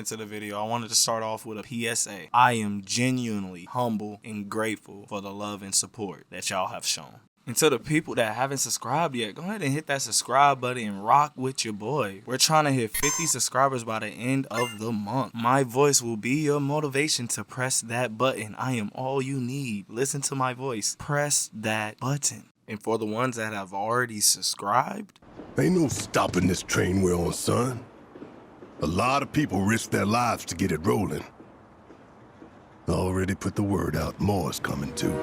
into the video, I wanted to start off with a PSA. I am genuinely humble and grateful for the love and support that y'all have shown. And to the people that haven't subscribed yet, go ahead and hit that subscribe button and rock with your boy. We're trying to hit 50 subscribers by the end of the month. My voice will be your motivation to press that button. I am all you need. Listen to my voice. Press that button. And for the ones that have already subscribed, ain't no stopping this train we're on, son. A lot of people risk their lives to get it rolling. I already put the word out, more is coming too.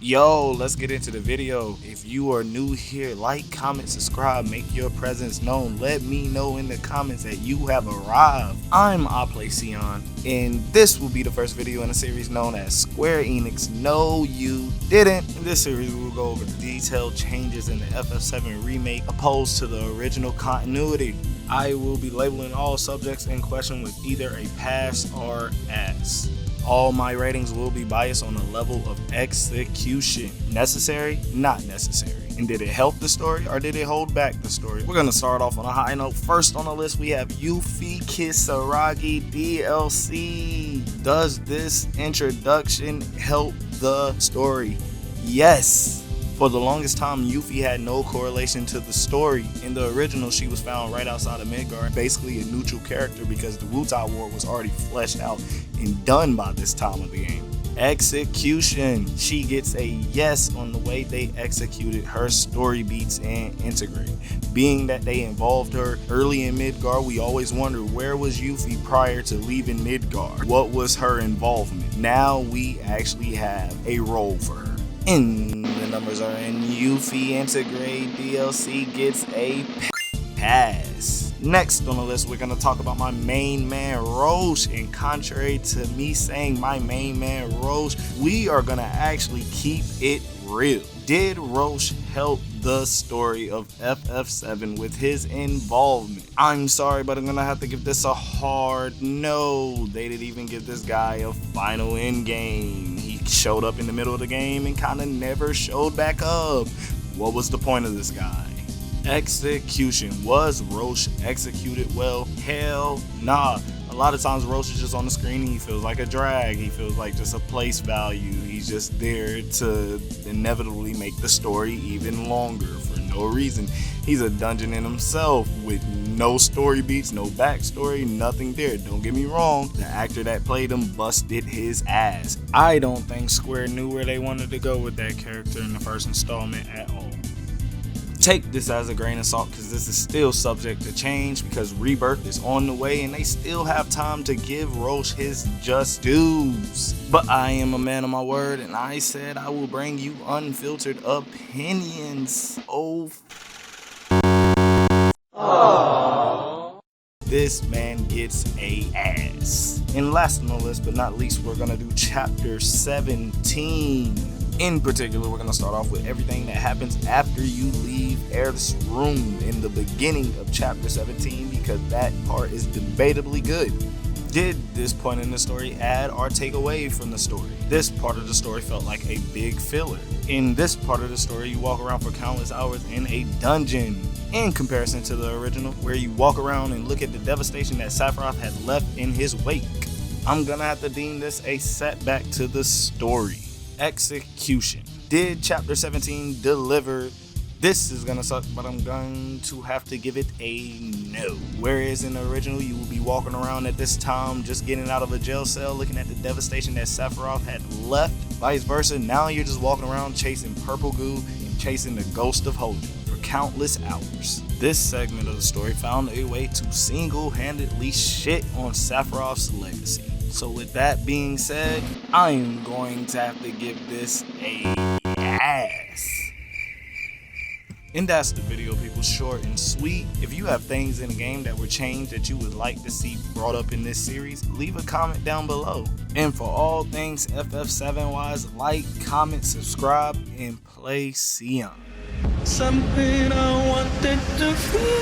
yo, let's get into the video. If you are new here, like, comment, subscribe, make your presence known. Let me know in the comments that you have arrived. I'm Sion, and this will be the first video in a series known as Square Enix No You Didn't. In this series, we will go over the detailed changes in the FF7 remake opposed to the original continuity. I will be labeling all subjects in question with either a pass or ass. All my ratings will be biased on the level of execution. Necessary? Not necessary. And did it help the story or did it hold back the story? We're gonna start off on a high note. First on the list, we have Yuffie Kisaragi DLC. Does this introduction help the story? Yes. For the longest time, Yuffie had no correlation to the story. In the original, she was found right outside of Midgard, basically a neutral character because the Wutai War was already fleshed out and done by this time of the game. Execution. She gets a yes on the way they executed her story beats and Intergrade. Being that they involved her early in Midgard, we always wondered where was Yuffie prior to leaving Midgard? What was her involvement? Now we actually have a role for her. And the numbers are in. Yuffie Intergrade DLC gets a pass. Next on the list, we're going to talk about my main man Roche. And contrary to me saying my main man Roche, we are going to actually keep it real. Did Roche help the story of FF7 with his involvement? I'm sorry, but I'm going to have to give this a hard no. They didn't even give this guy a final end game. He showed up in the middle of the game and kind of never showed back up. What was the point of this guy? Execution. Was Roche executed well? Hell nah. A lot of times Roche is just on the screen and he feels like a drag. He feels like just a place value. He's just there to inevitably make the story even longer for no reason. He's a dungeon in himself with no story beats, no backstory, nothing there. Don't get me wrong, the actor that played him busted his ass. I don't think Square knew where they wanted to go with that character in the first installment at all. Take this as a grain of salt because this is still subject to change because Rebirth is on the way and they still have time to give Roche his just dues. But I am a man of my word and I said I will bring you unfiltered opinions. This man gets a ass. And last on the list but not least, we're gonna do chapter 17. In particular, we're going to start off with everything that happens after you leave Earth's room in the beginning of chapter 17 because that part is debatably good. Did this point in the story add or take away from the story? This part of the story felt like a big filler. In this part of the story, you walk around for countless hours in a dungeon. In comparison to the original, where you walk around and look at the devastation that Sephiroth had left in his wake. I'm going to have to deem this a setback to the story. Execution. Did chapter 17 deliver? This is gonna suck, but I'm going to have to give it a no. Whereas in the original, you will be walking around at this time just getting out of a jail cell looking at the devastation that Sephiroth had left. Vice versa, now you're just walking around chasing purple goo and chasing the ghost of Hojo for countless hours. This segment of the story found a way to single-handedly shit on Sephiroth's legacy. So with that being said, I'm going to have to give this a ass. And that's the video, people. Short and sweet. If you have things in the game that were changed that you would like to see brought up in this series, leave a comment down below. And for all things FF7 wise, like, comment, subscribe, and play Sion. Something I wanted to feel.